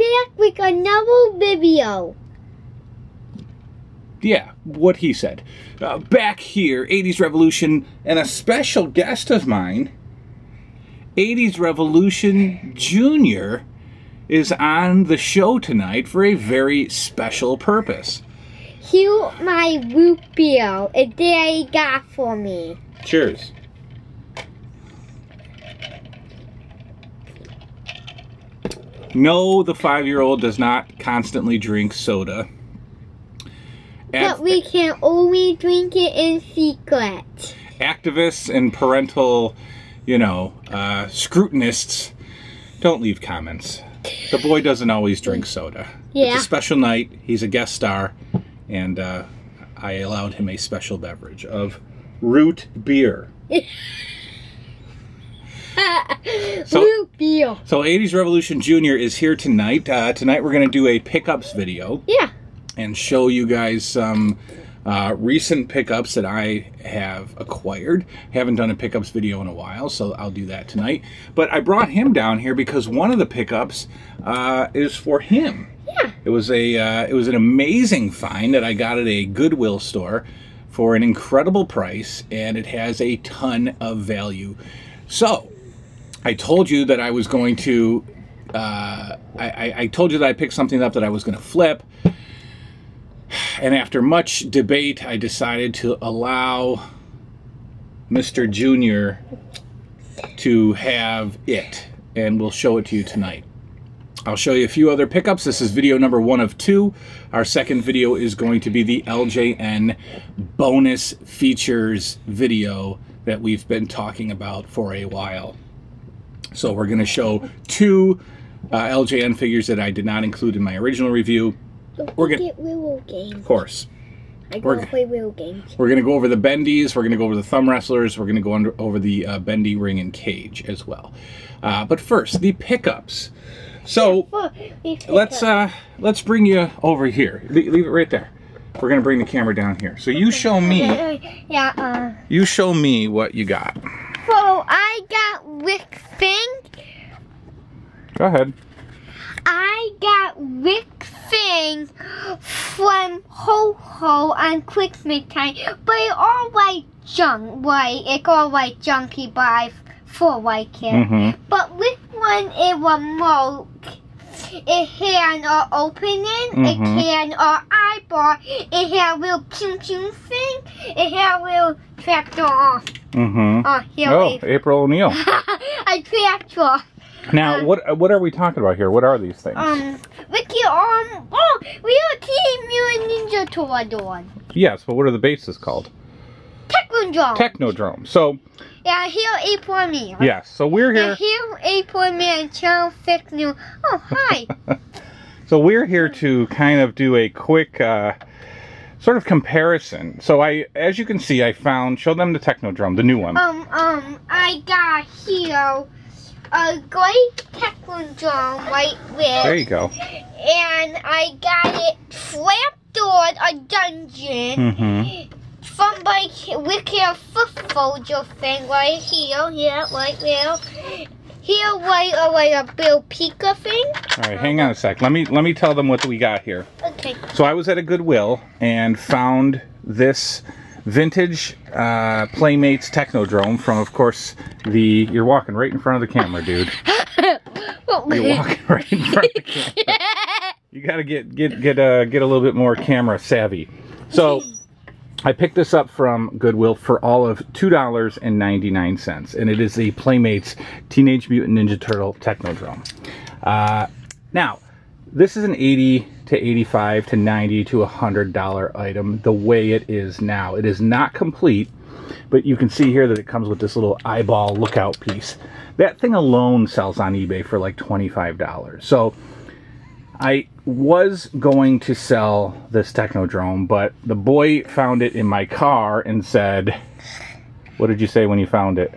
back with another video. Yeah, what he said. Back here, 80's Revolution, and a special guest of mine, 80's Revolution Jr. is on the show tonight for a very special purpose. Here's my root beer that he got for me. Cheers. No, the 5-year-old does not constantly drink soda. But we can only drink it in secret. Activists and parental, you know, scrutinists don't leave comments. The boy doesn't always drink soda. Yeah. It's a special night. He's a guest star. And I allowed him a special beverage of root beer. Root beer. So 80's Revolution Jr. is here tonight. Tonight we're going to do a pickups video. Yeah. And show you guys some recent pickups that I have acquired. Haven't done a pickups video in a while, so I'll do that tonight. But I brought him down here because one of the pickups is for him. Yeah. It was an amazing find that I got at a Goodwill store for an incredible price, and it has a ton of value. So I told you that I was going to. I told you that I picked something up that I was going to flip. And after much debate, I decided to allow Mr. Junior to have it, and we'll show it to you tonight. I'll show you a few other pickups. This is video number 1 of 2. Our second video is going to be the LJN bonus features video that we've been talking about for a while. So we're going to show 2 LJN figures that I did not include in my original review. We're gonna get real games. Of course. I go play real games. We're gonna go over the bendies. We're gonna go over the thumb wrestlers. We're gonna go over the bendy ring and cage as well. But first, the pickups. So let's bring you over here. Leave it right there. We're gonna bring the camera down here. So you show me. Yeah. You show me what you got. So I got Rick Finn. Go ahead. I got Rick Finn from Ho Ho on Christmas time, but it's all like junk, right? It's all like junky buy for like it. But this one is remote. It has an opening, it has an eyeball, it has a little pew pew thing, it has a little tractor off. April O'Neil. A tractor. Now, what are we talking about here? What are these things? We are Team Mutant Ninja Turtle. Yes, but what are the bases called? Technodrome. Technodrome. So. Yeah, here April O'Neil. Yes, so we're here. And here April O'Neil, Channel 6 News. Oh, hi. So we're here to kind of do a quick sort of comparison. So as you can see, I found. Show them the Technodrome, the new one. I got here a great Technodrome right there. There you go. And I got it trapdoored a dungeon from like with your foot folder thing right here, right there. Here, like a Bill Pika thing. All right, hang on a sec. Let me tell them what we got here. Okay. So I was at a Goodwill and found this vintage Playmates Technodrome from, of course, you're walking right in front of the camera, dude. You're walking right in front of the camera. You got to get a little bit more camera savvy. So I picked this up from Goodwill for all of $2.99, and it is the Playmates Teenage Mutant Ninja Turtle Technodrome. Now, this is an $80 to $85 to $90 to $100 item the way it is now. It is not complete, but you can see here that it comes with this little eyeball lookout piece. That thing alone sells on eBay for like $25. So I was going to sell this Technodrome, but the boy found it in my car and said, what did you say when you found it?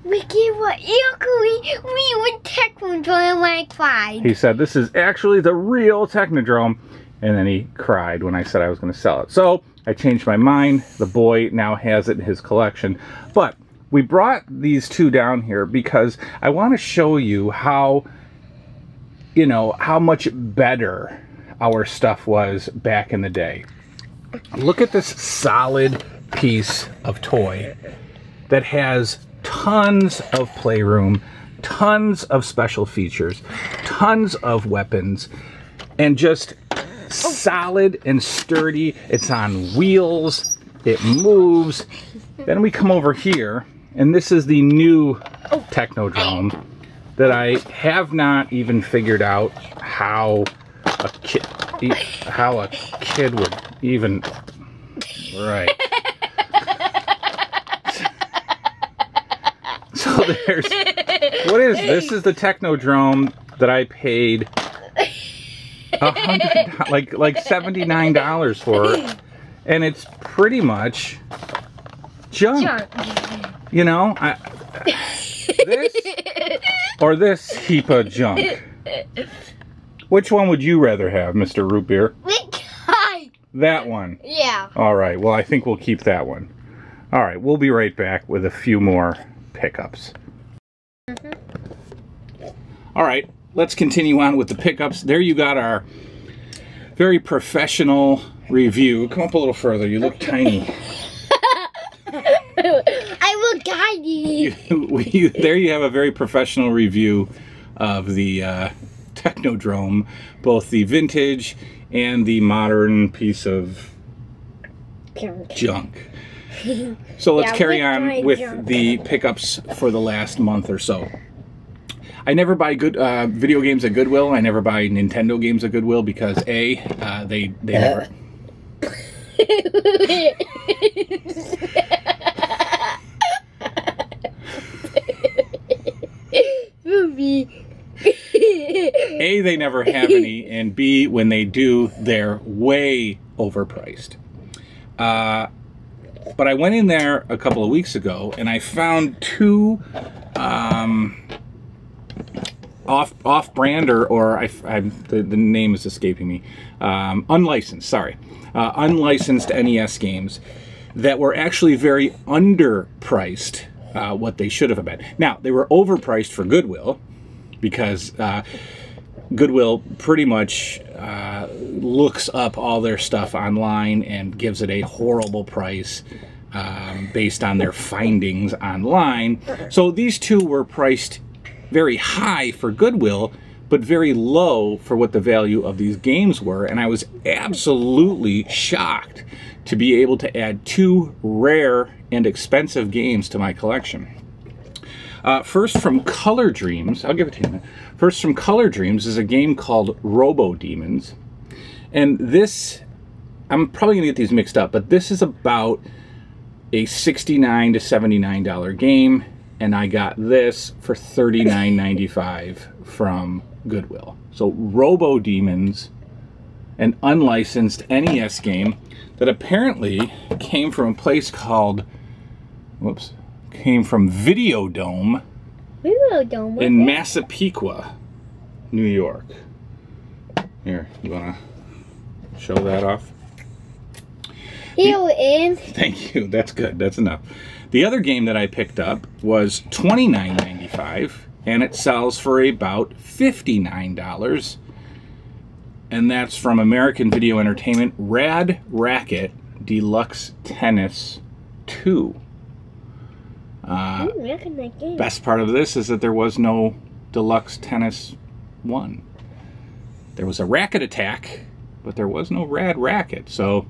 Mickey, what we would Technodrome when I cried. He said, this is actually the real Technodrome. And then he cried when I said I was going to sell it. So I changed my mind. The boy now has it in his collection. But we brought these two down here because I want to show you how you know, how much better our stuff was back in the day. Look at this solid piece of toy that has tons of playroom, tons of special features, tons of weapons, and just solid and sturdy. It's on wheels, it moves. Then we come over here, and this is the new Technodrome that I have not even figured out how a kid would even, right. So there's, what is this? This is the Technodrome that I paid $100, like $79 for, and it's pretty much junk. You know, this or this heap of junk. Which one would you rather have, Mr. Root Beer? That one. Yeah. All right. Well, I think we'll keep that one. All right. We'll be right back with a few more pickups. All right. Let's continue on with the pickups. There you got our very professional review. Come up a little further. You look tiny. I look tiny. There you have a very professional review of the Technodrome, both the vintage and the modern piece of junk. So let's carry on with the pickups for the last month or so. I never buy good video games at Goodwill. I never buy Nintendo games at Goodwill because A, they never... A, they never have any, and B, when they do, they're way overpriced. But I went in there a couple of weeks ago, and I found two off-brand, or the name is escaping me, unlicensed, sorry, unlicensed NES games that were actually very underpriced what they should have been. Now, they were overpriced for Goodwill, because Goodwill pretty much looks up all their stuff online and gives it a horrible price based on their findings online. So these two were priced very high for Goodwill, but very low for what the value of these games were. And I was absolutely shocked to be able to add two rare and expensive games to my collection. First from Color Dreams, I'll give it to you. First from Color Dreams is a game called Robo Demons. And this, I'm probably going to get these mixed up, but this is about a $69 to $79 game. And I got this for $39.95 from Goodwill. So Robo Demons, an unlicensed NES game that apparently came from a place called, came from Videodome in Massapequa, New York. Here, you want to show that off? Here it is. Thank you. That's good. That's enough. The other game that I picked up was $29.95, and it sells for about $59. And that's from American Video Entertainment, Rad Racket Deluxe Tennis 2. Best part of this is that there was no Deluxe Tennis 1. There was a Racket Attack, but there was no Rad Racket. So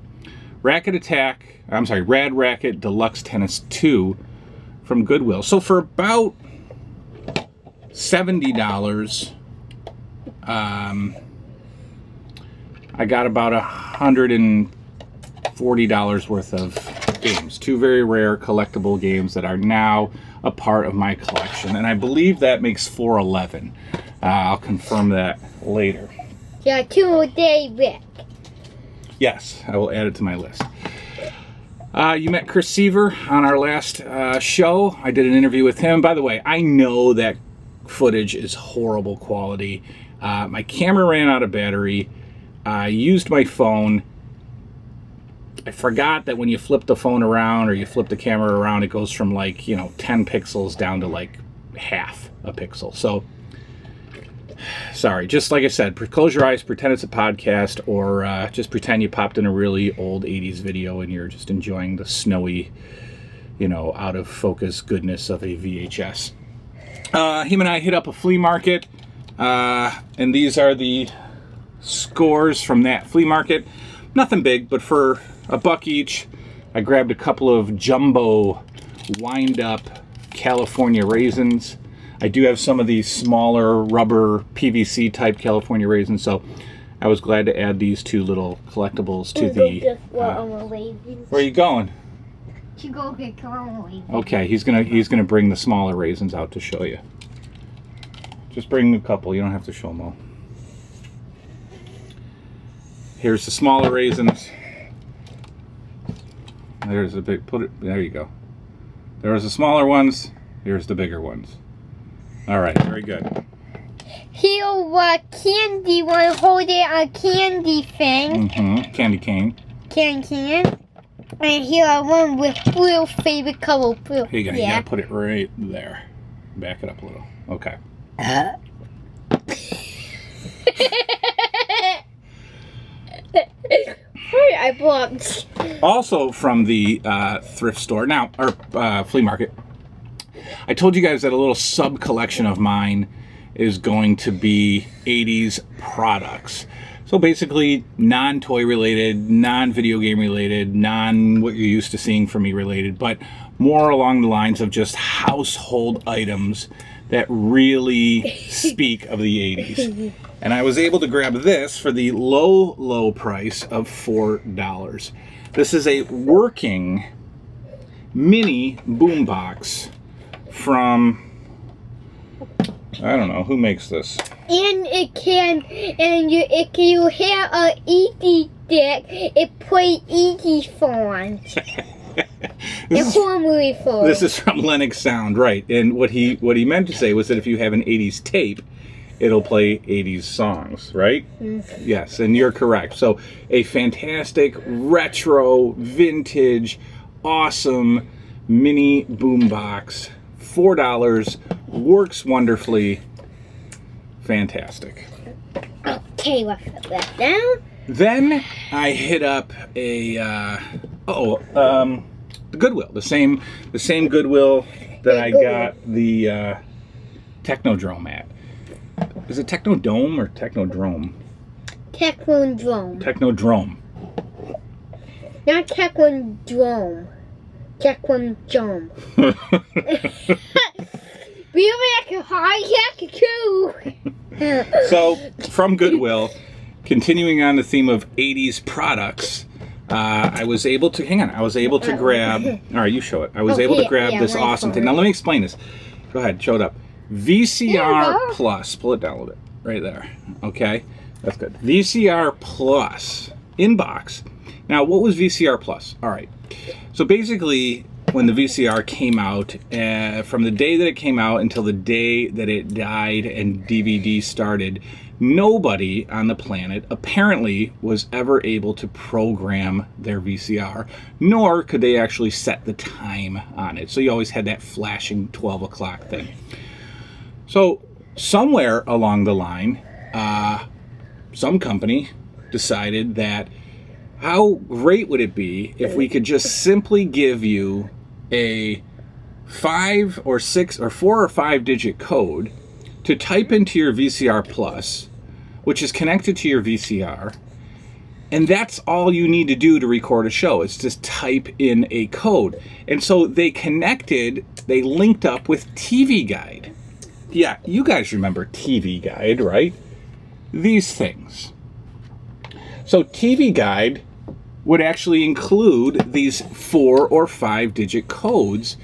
Rad Racket Deluxe Tennis 2 from Goodwill. So for about $70, I got about $140 worth of games. Two very rare collectible games that are now a part of my collection. And I believe that makes $411. I'll confirm that later. Yeah, two-day Rick. Yes, I will add it to my list. You met Chris Seaver on our last show. I did an interview with him. By the way, I know that footage is horrible quality. My camera ran out of battery. I used my phone. I forgot that when you flip the phone around or you flip the camera around, it goes from like, 10 pixels down to like half a pixel. So Sorry, just like I said, close your eyes, pretend it's a podcast, or just pretend you popped in a really old 80s video and you're just enjoying the snowy, you know, out of focus goodness of a VHS. Him and I hit up a flea market, and these are the scores from that flea market. Nothing big, but for $1 each, I grabbed a couple of jumbo wind-up California raisins. I do have some of these smaller rubber PVC type California raisins, so I was glad to add these two little collectibles to the... where are you going? To go get raisins. Okay, he's gonna bring the smaller raisins out to show you. Just bring a couple. You don't have to show them all. Here's the smaller raisins. There's the big. Put it. There you go. There's the smaller ones. Here's the bigger ones. All right, very good. Here, candy one hold it a candy thing. Mm-hmm. Candy cane. Can. And here are one with real favorite color. Here you go. You gotta put it right there. Back it up a little. Okay. Sorry, I blocked. Also from the thrift store now, or flea market. I told you guys that a little sub collection of mine is going to be 80s products. So basically non-toy related, non-video game related, what you're used to seeing from me related, but more along the lines of just household items that really speak of the 80s. And I was able to grab this for the low price of $4. This is a working mini boombox from, I don't know, who makes this? And if you hear a E.T. deck, it plays E.T. songs. This is from Lennox Sound, right? And what he meant to say was that if you have an 80s tape, it'll play 80s songs, right? Mm-hmm. Yes, and you're correct. So a fantastic retro, vintage, awesome mini boombox, $4, works wonderfully, fantastic. Okay, let's put that down. Then I hit up a the Goodwill, the same Goodwill that I got the Technodrome at. Is it Technodome or Technodrome? Technodrome. Technodrome. Not Technodrome. Technodrome. We make a high tech too. So from Goodwill, continuing on the theme of 80s products, I was able to grab. All right, you show it. I was able to grab this awesome thing. Now let me explain this. Go ahead, show it up. VCR Plus. Pull it down a little bit. Right there. Okay, that's good. VCR Plus in box. Now, what was VCR Plus? All right. So basically, when the VCR came out, from the day that it came out until the day that it died and DVD started, nobody on the planet apparently was ever able to program their VCR, nor could they actually set the time on it. So you always had that flashing 12 o'clock thing. So somewhere along the line, some company decided that how great would it be if we could just simply give you a 5 or 6 or 4 or 5 digit code to type into your VCR Plus, which is connected to your VCR, and that's all you need to do to record a show. It's just type in a code. And so they linked up with TV Guide. Yeah, you guys remember TV Guide, right? These things. So TV Guide would actually include these 4 or 5 digit codes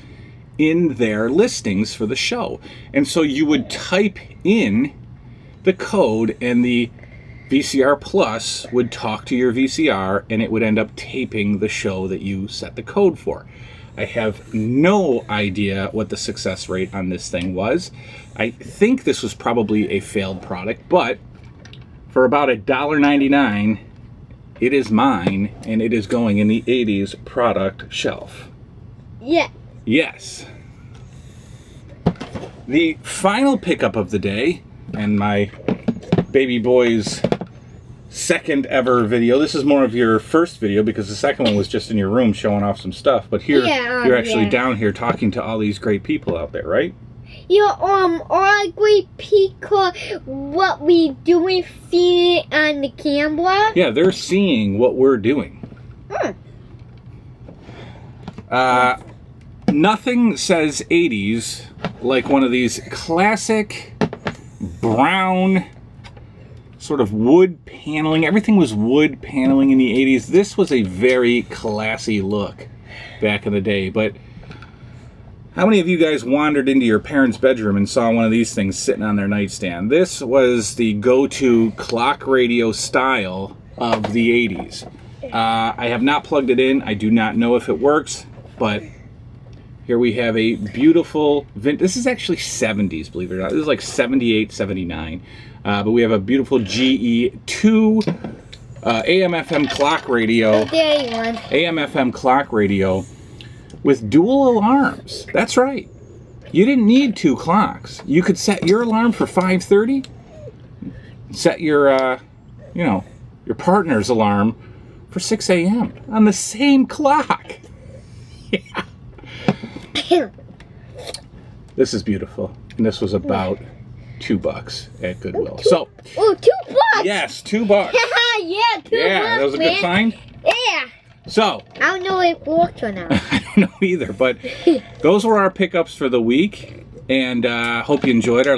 in their listings for the show. And so you would type in the code and the VCR Plus would talk to your VCR and it would end up taping the show that you set the code for. I have no idea what the success rate on this thing was. I think this was probably a failed product, but for about $1.99, it is mine, and it is going in the 80s product shelf. Yeah. Yes. The final pickup of the day and my baby boy's second ever video. This is more of your first video because the second one was just in your room showing off some stuff. But here, you're actually down here talking to all these great people out there, right? Yeah, all great people, what we doing, seeing it on the camera. Yeah, they're seeing what we're doing. Nothing says 80s like one of these classic brown sort of wood paneling. Everything was wood paneling in the 80s. This was a very classy look back in the day. But how many of you guys wandered into your parents' bedroom and saw one of these things sitting on their nightstand? This was the go-to clock radio style of the 80s. I have not plugged it in. I do not know if it works, but here we have a beautiful this is actually 70s, believe it or not. This is like 78, 79. But we have a beautiful GE2 AM/FM clock radio. AM/FM clock radio with dual alarms. That's right. You didn't need 2 clocks. You could set your alarm for 5:30. Set your, you know, your partner's alarm for 6 a.m. on the same clock. Yeah. This is beautiful. And this was about $2 at Goodwill. So. Oh, $2? Yes, $2. Yeah, $2. Yeah, that was a good find. Yeah. So. I don't know if it works or not. I don't know either, but those were our pickups for the week. And hope you enjoyed our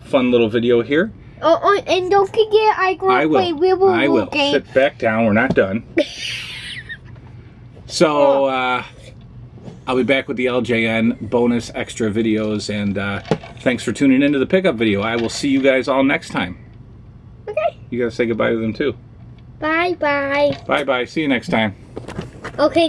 fun little video here. Oh, and don't forget, I will. Sit back down. We're not done. So, I'll be back with the LJN bonus extra videos, and thanks for tuning into the pickup video. I will see you guys all next time. Okay. You gotta say goodbye to them too. Bye-bye. Bye-bye. See you next time. Okay.